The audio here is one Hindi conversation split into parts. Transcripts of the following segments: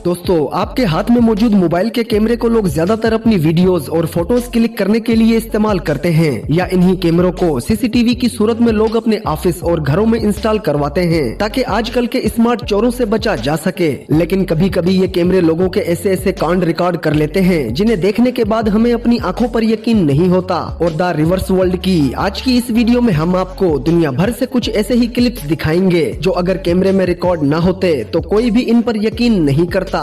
दोस्तों, आपके हाथ में मौजूद मोबाइल के कैमरे को लोग ज्यादातर अपनी वीडियोस और फोटोज क्लिक करने के लिए इस्तेमाल करते हैं, या इन्हीं कैमरों को सीसीटीवी की सूरत में लोग अपने ऑफिस और घरों में इंस्टॉल करवाते हैं ताकि आजकल के स्मार्ट चोरों से बचा जा सके। लेकिन कभी कभी ये कैमरे लोगों के ऐसे ऐसे कांड रिकॉर्ड कर लेते हैं जिन्हें देखने के बाद हमें अपनी आंखों पर यकीन नहीं होता। और द रिवर्स वर्ल्ड की आज की इस वीडियो में हम आपको दुनिया भर से कुछ ऐसे ही क्लिप्स दिखाएंगे जो अगर कैमरे में रिकॉर्ड न होते तो कोई भी इन पर यकीन नहीं करता।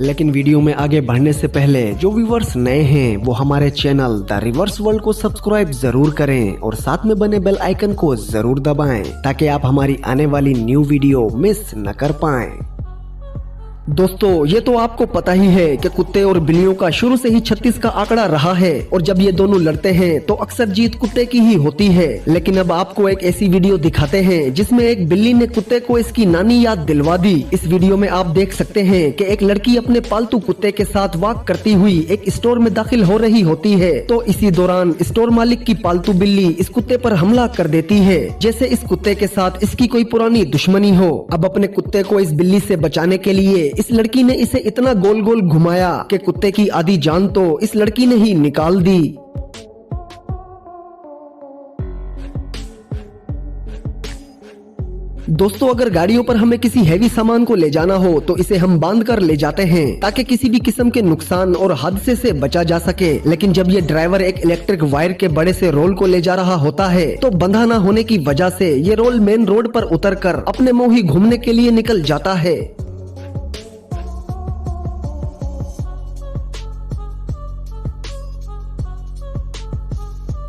लेकिन वीडियो में आगे बढ़ने से पहले जो व्यूवर्स नए हैं वो हमारे चैनल द रिवर्स वर्ल्ड को सब्सक्राइब जरूर करें और साथ में बने बेल आइकन को जरूर दबाएं ताकि आप हमारी आने वाली न्यू वीडियो मिस न कर पाएं। दोस्तों, ये तो आपको पता ही है कि कुत्ते और बिल्लियों का शुरू से ही 36 का आंकड़ा रहा है और जब ये दोनों लड़ते हैं तो अक्सर जीत कुत्ते की ही होती है। लेकिन अब आपको एक ऐसी वीडियो दिखाते हैं जिसमें एक बिल्ली ने कुत्ते को इसकी नानी याद दिलवा दी। इस वीडियो में आप देख सकते हैं कि एक लड़की अपने पालतू कुत्ते के साथ वॉक करती हुई एक स्टोर में दाखिल हो रही होती है, तो इसी दौरान स्टोर मालिक की पालतू बिल्ली इस कुत्ते पर हमला कर देती है, जैसे इस कुत्ते के साथ इसकी कोई पुरानी दुश्मनी हो। अब अपने कुत्ते को इस बिल्ली से बचाने के लिए इस लड़की ने इसे इतना गोल गोल घुमाया कि कुत्ते की आधी जान तो इस लड़की ने ही निकाल दी। दोस्तों, अगर गाड़ियों पर हमें किसी हैवी सामान को ले जाना हो तो इसे हम बांध कर ले जाते हैं ताकि किसी भी किस्म के नुकसान और हादसे से बचा जा सके। लेकिन जब ये ड्राइवर एक इलेक्ट्रिक वायर के बड़े से रोल को ले जा रहा होता है तो बंधा न होने की वजह से ये रोल मेन रोड पर उतरकर अपने मुंह ही घूमने के लिए निकल जाता है।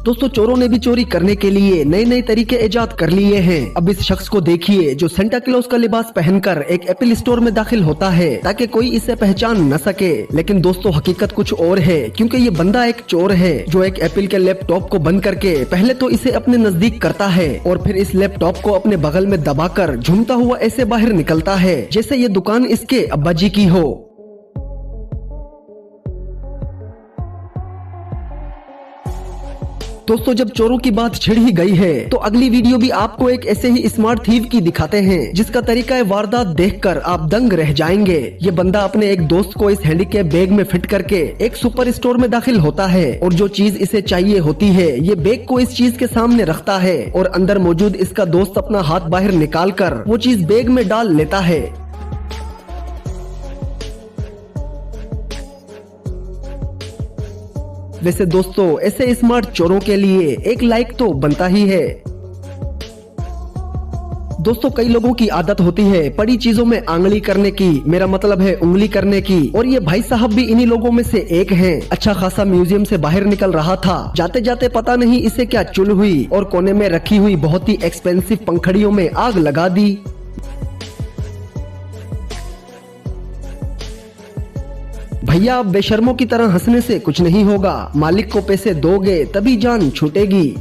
दोस्तों, चोरों ने भी चोरी करने के लिए नए नए तरीके इजाद कर लिए हैं। अब इस शख्स को देखिए जो सेंटा क्लॉज का लिबास पहनकर एक एप्पल स्टोर में दाखिल होता है ताकि कोई इसे पहचान न सके। लेकिन दोस्तों, हकीकत कुछ और है, क्योंकि ये बंदा एक चोर है जो एक एप्पल के लैपटॉप को बंद करके पहले तो इसे अपने नजदीक करता है और फिर इस लैपटॉप को अपने बगल में दबाकर झूमता हुआ ऐसे बाहर निकलता है जैसे ये दुकान इसके अब्बा जी की हो। दोस्तों, जब चोरों की बात छिड़ ही गई है तो अगली वीडियो भी आपको एक ऐसे ही स्मार्ट थीव की दिखाते हैं जिसका तरीका वारदात देखकर आप दंग रह जाएंगे। ये बंदा अपने एक दोस्त को इस हैंडीकैप बैग में फिट करके एक सुपर स्टोर में दाखिल होता है और जो चीज इसे चाहिए होती है ये बैग को इस चीज के सामने रखता है और अंदर मौजूद इसका दोस्त अपना हाथ बाहर निकाल कर वो चीज बैग में डाल लेता है। वैसे दोस्तों, ऐसे स्मार्ट चोरों के लिए एक लाइक तो बनता ही है। दोस्तों, कई लोगों की आदत होती है पड़ी चीजों में आंगली करने की, मेरा मतलब है उंगली करने की, और ये भाई साहब भी इन्हीं लोगों में से एक हैं। अच्छा खासा म्यूजियम से बाहर निकल रहा था, जाते जाते पता नहीं इसे क्या चुल हुई और कोने में रखी हुई बहुत ही एक्सपेंसिव पंखड़ियों में आग लगा दी। भैया, आप बेशर्मों की तरह हंसने से कुछ नहीं होगा, मालिक को पैसे दोगे तभी जान छूटेगी।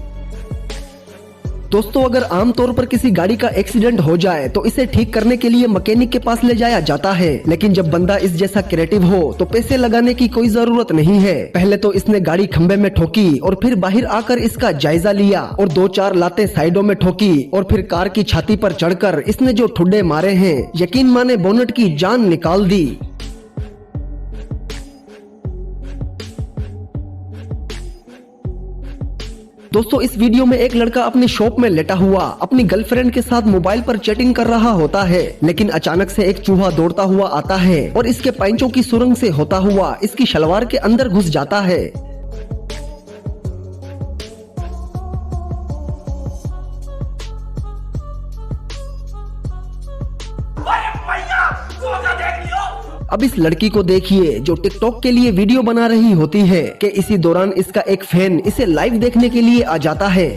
दोस्तों, अगर आमतौर पर किसी गाड़ी का एक्सीडेंट हो जाए तो इसे ठीक करने के लिए मैकेनिक के पास ले जाया जाता है, लेकिन जब बंदा इस जैसा क्रिएटिव हो तो पैसे लगाने की कोई जरूरत नहीं है। पहले तो इसने गाड़ी खंबे में ठोकी और फिर बाहर आकर इसका जायजा लिया और 2-4 लातें साइडों में ठोकी और फिर कार की छाती पर चढ़कर इसने जो ठुड्डे मारे हैं, यकीन माने बोनट की जान निकाल दी। दोस्तों, इस वीडियो में एक लड़का अपनी शॉप में लेटा हुआ अपनी गर्लफ्रेंड के साथ मोबाइल पर चैटिंग कर रहा होता है, लेकिन अचानक से एक चूहा दौड़ता हुआ आता है और इसके पैंचों की सुरंग से होता हुआ इसकी शलवार के अंदर घुस जाता है। अब इस लड़की को देखिए जो टिकटॉक के लिए वीडियो बना रही होती है कि इसी दौरान इसका एक फैन इसे लाइव देखने के लिए आ जाता है।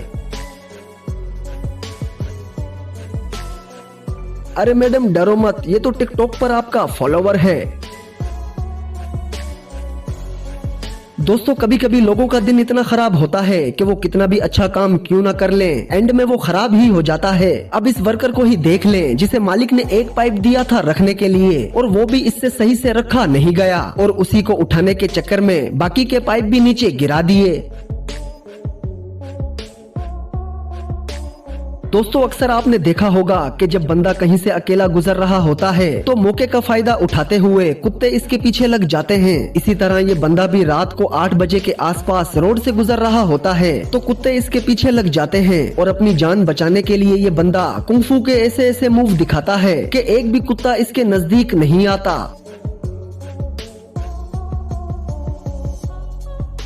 अरे मैडम, डरो मत, ये तो टिकटॉक पर आपका फॉलोवर है। दोस्तों, कभी कभी लोगों का दिन इतना खराब होता है कि वो कितना भी अच्छा काम क्यों ना कर लें, एंड में वो खराब ही हो जाता है। अब इस वर्कर को ही देख लें जिसे मालिक ने एक पाइप दिया था रखने के लिए और वो भी इससे सही से रखा नहीं गया और उसी को उठाने के चक्कर में बाकी के पाइप भी नीचे गिरा दिए। दोस्तों अक्सर आपने देखा होगा कि जब बंदा कहीं से अकेला गुजर रहा होता है तो मौके का फायदा उठाते हुए कुत्ते इसके पीछे लग जाते हैं। इसी तरह ये बंदा भी रात को 8 बजे के आसपास रोड से गुजर रहा होता है तो कुत्ते इसके पीछे लग जाते हैं और अपनी जान बचाने के लिए ये बंदा कुंफू के ऐसे ऐसे मूव दिखाता है कि एक भी कुत्ता इसके नजदीक नहीं आता।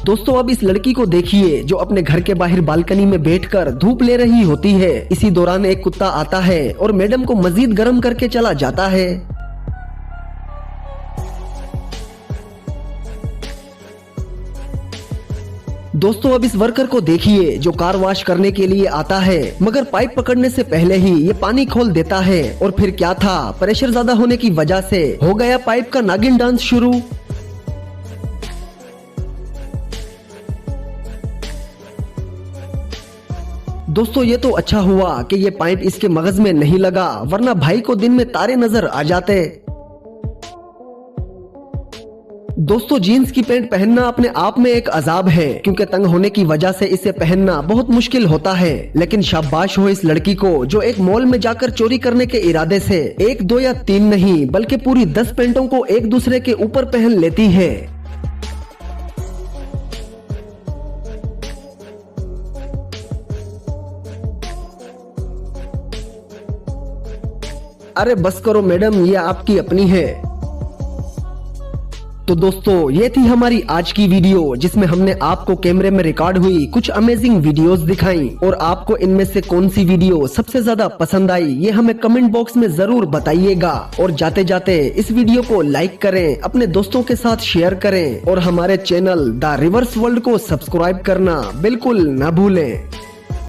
दोस्तों अब इस लड़की को देखिए जो अपने घर के बाहर बालकनी में बैठकर धूप ले रही होती है। इसी दौरान एक कुत्ता आता है और मैडम को मजीद गर्म करके चला जाता है। दोस्तों अब इस वर्कर को देखिए जो कार वॉश करने के लिए आता है मगर पाइप पकड़ने से पहले ही ये पानी खोल देता है और फिर क्या था, प्रेशर ज्यादा होने की वजह से हो गया पाइप का नागिन डांस शुरू। दोस्तों ये तो अच्छा हुआ कि ये पाइप इसके मगज में नहीं लगा वरना भाई को दिन में तारे नजर आ जाते। दोस्तों जीन्स की पैंट पहनना अपने आप में एक अजाब है क्योंकि तंग होने की वजह से इसे पहनना बहुत मुश्किल होता है। लेकिन शाबाश हो इस लड़की को जो एक मॉल में जाकर चोरी करने के इरादे से 1, 2 या 3 नहीं बल्कि पूरी 10 पैंटों को एक दूसरे के ऊपर पहन लेती है। अरे बस करो मैडम, ये आपकी अपनी है। तो दोस्तों ये थी हमारी आज की वीडियो जिसमें हमने आपको कैमरे में रिकॉर्ड हुई कुछ अमेजिंग वीडियोस दिखाई और आपको इनमें से कौन सी वीडियो सबसे ज्यादा पसंद आई ये हमें कमेंट बॉक्स में जरूर बताइएगा। और जाते जाते इस वीडियो को लाइक करें, अपने दोस्तों के साथ शेयर करें और हमारे चैनल द रिवर्स वर्ल्ड को सब्सक्राइब करना बिल्कुल न भूलें।